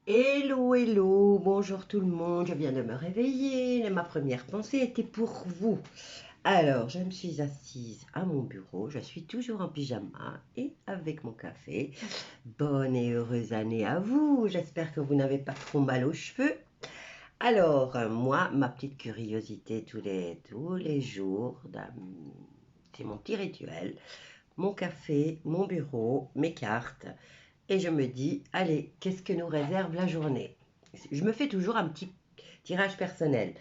Hello, hello, bonjour tout le monde, je viens de me réveiller, ma première pensée était pour vous. Alors, je me suis assise à mon bureau, je suis toujours en pyjama et avec mon café. Bonne et heureuse année à vous, j'espère que vous n'avez pas trop mal aux cheveux. Alors, moi, ma petite curiosité tous les jours, c'est mon petit rituel, mon café, mon bureau, mes cartes et je me dis, allez, qu'est-ce que nous réserve la journée? Je me fais toujours un petit tirage personnel.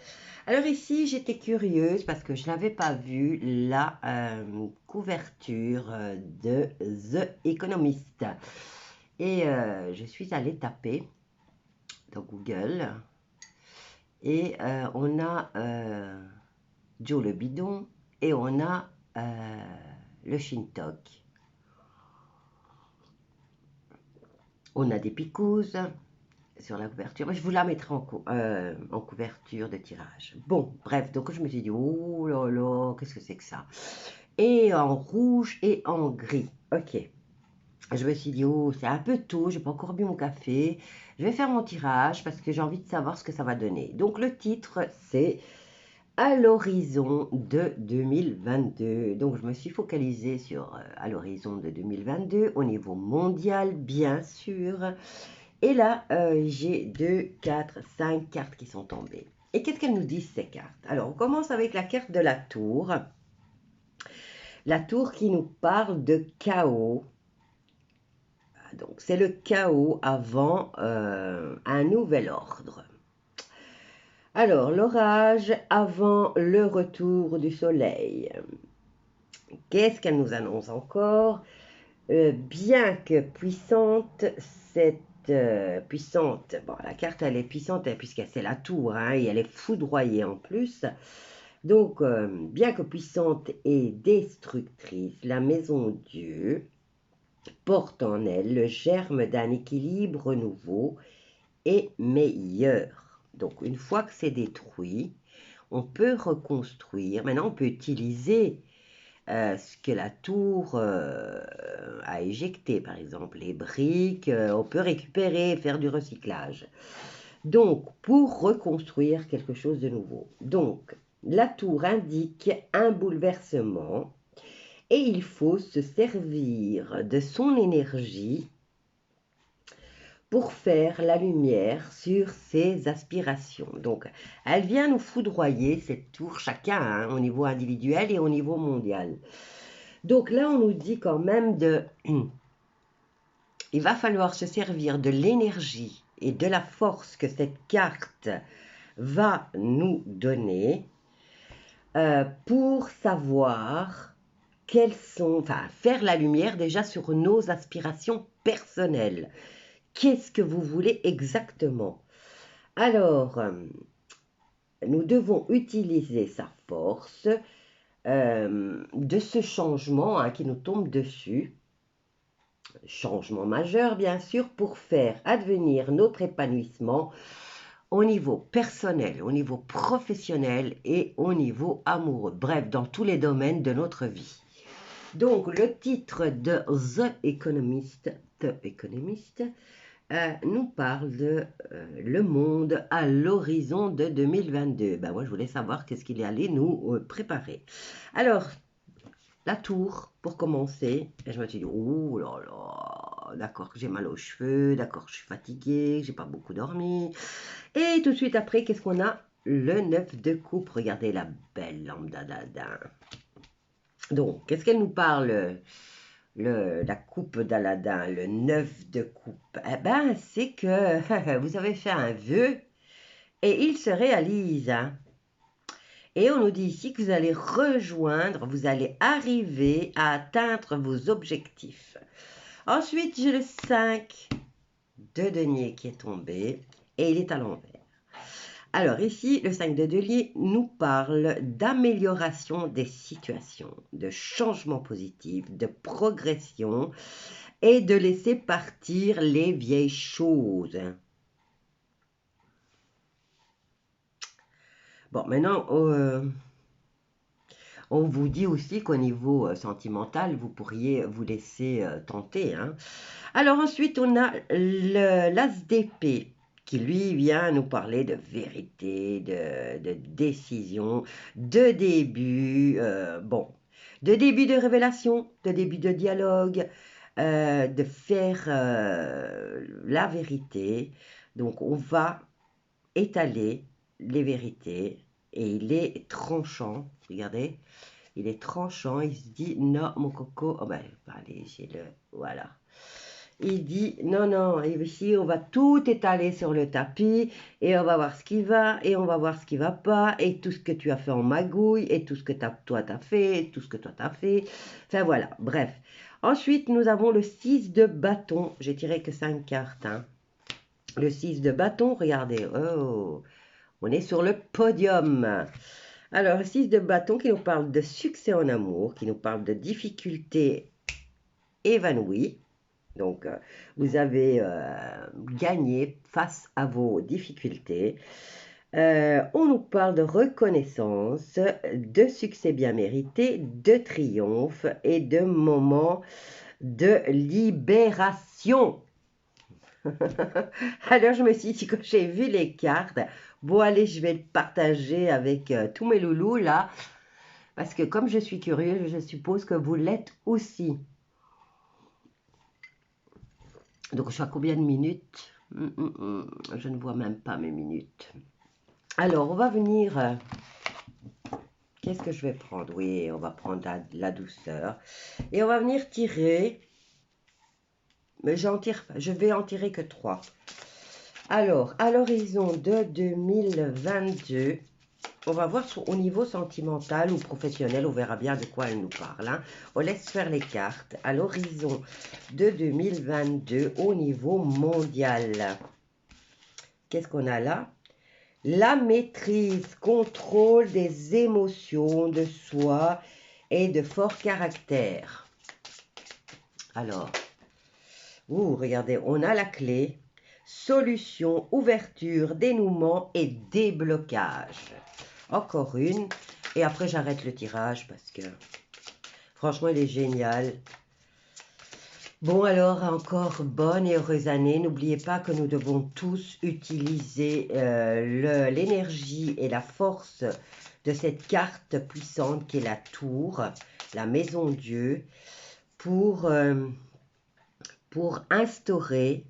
Alors ici, j'étais curieuse parce que je n'avais pas vu la couverture de The Economist. Et je suis allée taper dans Google et on a Joe le bidon et on a le Shintok. On a des picouzes sur la couverture. Je vous la mettrai en couverture de tirage. Bon, bref, donc je me suis dit, oh là là, qu'est-ce que c'est que ça? Et en rouge et en gris. Ok. Je me suis dit, oh, c'est un peu tôt, j'ai pas encore bu mon café. Je vais faire mon tirage parce que j'ai envie de savoir ce que ça va donner. Donc le titre, c'est à l'horizon de 2022. Donc je me suis focalisée sur à l'horizon de 2022 au niveau mondial, bien sûr. Et là, j'ai 2, 4, 5 cartes qui sont tombées. Et qu'est-ce qu'elles nous disent ces cartes? Alors, on commence avec la carte de la tour. La tour qui nous parle de chaos. Donc, c'est le chaos avant un nouvel ordre. Alors, l'orage avant le retour du soleil. Qu'est-ce qu'elle nous annonce encore? Bien que puissante, cette puissante, bon, la carte elle est puissante puisqu'elle c'est la tour hein, et elle est foudroyée en plus. Donc, bien que puissante et destructrice, la maison Dieu porte en elle le germe d'un équilibre nouveau et meilleur. Donc, une fois que c'est détruit, on peut reconstruire. Maintenant, on peut utiliser ce que la tour a éjecté, par exemple les briques, on peut récupérer, faire du recyclage. Donc, pour reconstruire quelque chose de nouveau. Donc, la tour indique un bouleversement et il faut se servir de son énergie pour faire la lumière sur ses aspirations. Donc, elle vient nous foudroyer, cette tour, chacun hein, au niveau individuel et au niveau mondial. Donc là, on nous dit quand même il va falloir se servir de l'énergie et de la force que cette carte va nous donner pour savoir faire la lumière déjà sur nos aspirations personnelles. Qu'est-ce que vous voulez exactement? Alors, nous devons utiliser sa force de ce changement hein, qui nous tombe dessus. Changement majeur, bien sûr, pour faire advenir notre épanouissement au niveau personnel, au niveau professionnel et au niveau amoureux. Bref, dans tous les domaines de notre vie. Donc, le titre de The Economist nous parle de le monde à l'horizon de 2022. Ben, moi, je voulais savoir qu'est-ce qu'il allait nous préparer. Alors, la tour, pour commencer. Et je me suis dit, oh là là, d'accord que j'ai mal aux cheveux, d'accord que je suis fatiguée, j'ai pas beaucoup dormi. Et tout de suite après, qu'est-ce qu'on a? Le 9 de coupe. Regardez la belle lampe d'Aladin. Donc, qu'est-ce qu'elle nous parle? La coupe d'Aladin, le 9 de coupe. Eh ben, c'est que vous avez fait un vœu et il se réalise. Hein. Et on nous dit ici que vous allez rejoindre, vous allez arriver à atteindre vos objectifs. Ensuite, j'ai le 5 de denier qui est tombé et il est à l'envers. Alors ici, le 5 de denier nous parle d'amélioration des situations, de changement positif, de progression et de laisser partir les vieilles choses. Bon, maintenant, on vous dit aussi qu'au niveau sentimental, vous pourriez vous laisser tenter. Hein. Alors ensuite, on a l'as d'épée. qui lui vient nous parler de vérité, de décision, de début, bon, de début de révélation, de début de dialogue, de faire la vérité. Donc on va étaler les vérités et il est tranchant, regardez, il est tranchant, il se dit non mon coco, oh ben allez j'ai le, voilà. Il dit non, non, ici on va tout étaler sur le tapis et on va voir ce qui va et on va voir ce qui va pas et tout ce que tu as fait en magouille et tout ce que toi t'as fait et tout ce que toi t'as fait. Enfin voilà, bref. Ensuite, nous avons le 6 de bâton. J'ai tiré que 5 cartes. Hein. Le 6 de bâton, regardez. Oh, on est sur le podium. Alors, le 6 de bâton qui nous parle de succès en amour, qui nous parle de difficultés évanouies. Donc, vous avez gagné face à vos difficultés. On nous parle de reconnaissance, de succès bien mérité, de triomphe et de moments de libération. Alors, je me suis dit, quand j'ai vu les cartes, bon, allez, je vais le partager avec tous mes loulous, là, parce que comme je suis curieuse, je suppose que vous l'êtes aussi. Donc, je suis à combien de minutes? Je ne vois même pas mes minutes. Alors, on va venir... Qu'est-ce que je vais prendre? Oui, on va prendre la douceur. Et on va venir tirer... Mais je vais en tirer que 3. Alors, à l'horizon de 2022, on va voir au niveau sentimental ou professionnel, on verra bien de quoi elle nous parle. Hein. On laisse faire les cartes. À l'horizon de 2022, au niveau mondial. Qu'est-ce qu'on a là? La maîtrise, contrôle des émotions de soi et de fort caractère. Alors, regardez, on a la clé. Solution, ouverture, dénouement et déblocage. Encore une. Et après, j'arrête le tirage parce que franchement, il est génial. Bon, alors, encore bonne et heureuse année. N'oubliez pas que nous devons tous utiliser l'énergie et la force de cette carte puissante qui est la tour, la maison Dieu, pour instaurer,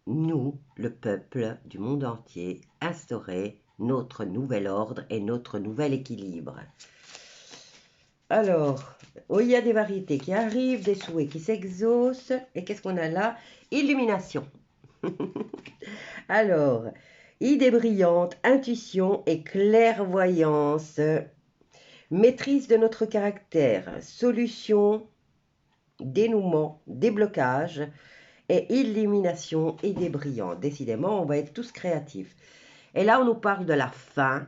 nous, le peuple du monde entier, instaurer notre nouvel ordre et notre nouvel équilibre. Alors, il y a des variétés qui arrivent, des souhaits qui s'exaucent. Et qu'est-ce qu'on a là? Illumination. Alors, idée brillante, intuition et clairvoyance. Maîtrise de notre caractère, solution, dénouement, déblocage et illumination, idée brillante. Décidément, on va être tous créatifs. Et là, on nous parle de la fin.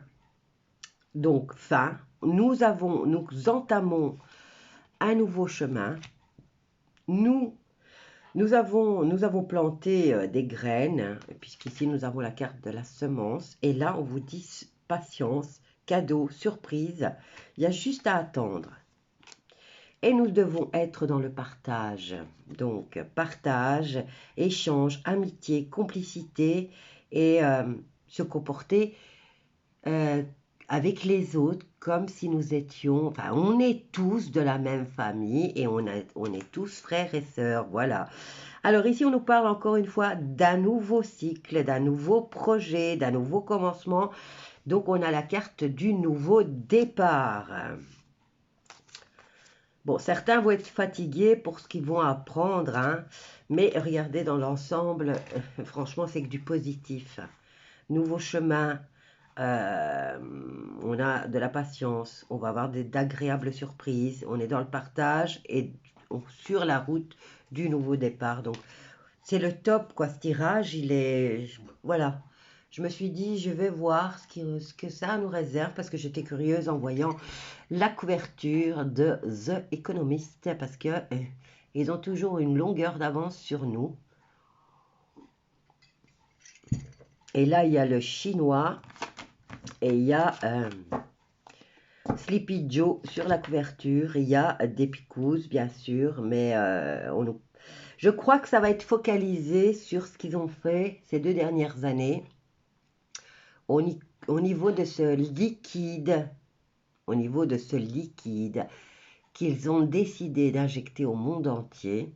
Donc, fin. Nous entamons un nouveau chemin. Nous avons planté des graines, puisqu'ici nous avons la carte de la semence. Et là, on vous dit patience, cadeau, surprise. Il y a juste à attendre. Et nous devons être dans le partage. Donc, partage, échange, amitié, complicité et se comporter avec les autres comme si nous étions... Enfin, on est tous de la même famille et on est tous frères et sœurs, voilà. Alors ici, on nous parle encore une fois d'un nouveau cycle, d'un nouveau projet, d'un nouveau commencement. Donc, on a la carte du nouveau départ. Bon, certains vont être fatigués pour ce qu'ils vont apprendre, hein, mais regardez dans l'ensemble, franchement, c'est que du positif. Nouveau chemin, on a de la patience, on va avoir d'agréables surprises, on est dans le partage et sur la route du nouveau départ. Donc, c'est le top, quoi, ce tirage, il est... Voilà. Je me suis dit, je vais voir ce que ça nous réserve parce que j'étais curieuse en voyant la couverture de The Economist parce que ils ont toujours une longueur d'avance sur nous. Et là, il y a le chinois et il y a Sleepy Joe sur la couverture. Il y a des picousses, bien sûr, mais je crois que ça va être focalisé sur ce qu'ils ont fait ces 2 dernières années. au, au niveau de ce liquide, au niveau de ce liquide qu'ils ont décidé d'injecter au monde entier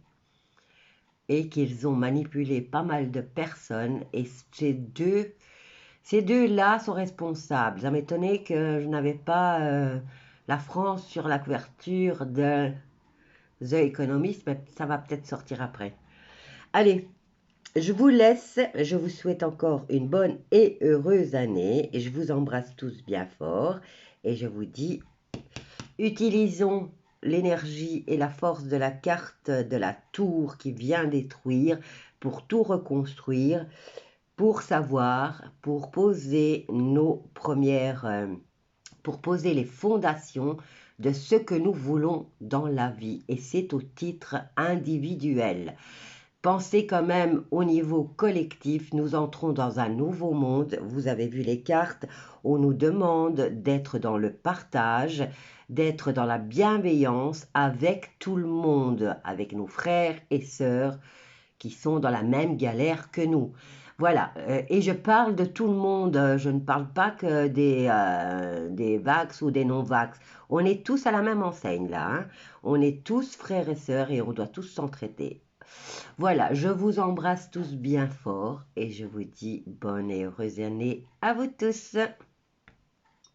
et qu'ils ont manipulé pas mal de personnes. Et ces deux-là sont responsables. Ça m'étonnait que je n'avais pas la France sur la couverture de The Economist, mais ça va peut-être sortir après. Allez, je vous laisse. Je vous souhaite encore une bonne et heureuse année. Et je vous embrasse tous bien fort. Et je vous dis, utilisons l'énergie et la force de la carte de la tour qui vient détruire pour tout reconstruire, pour savoir, pour poser nos premières, pour poser les fondations de ce que nous voulons dans la vie. Et c'est au titre individuel. Pensez quand même au niveau collectif, nous entrons dans un nouveau monde. Vous avez vu les cartes, on nous demande d'être dans le partage, d'être dans la bienveillance avec tout le monde, avec nos frères et sœurs qui sont dans la même galère que nous. Voilà, et je parle de tout le monde, je ne parle pas que des vax ou des non-vax. On est tous à la même enseigne là, hein. On est tous frères et sœurs et on doit tous s'entraider. Voilà, je vous embrasse tous bien fort et je vous dis bonne et heureuse année à vous tous.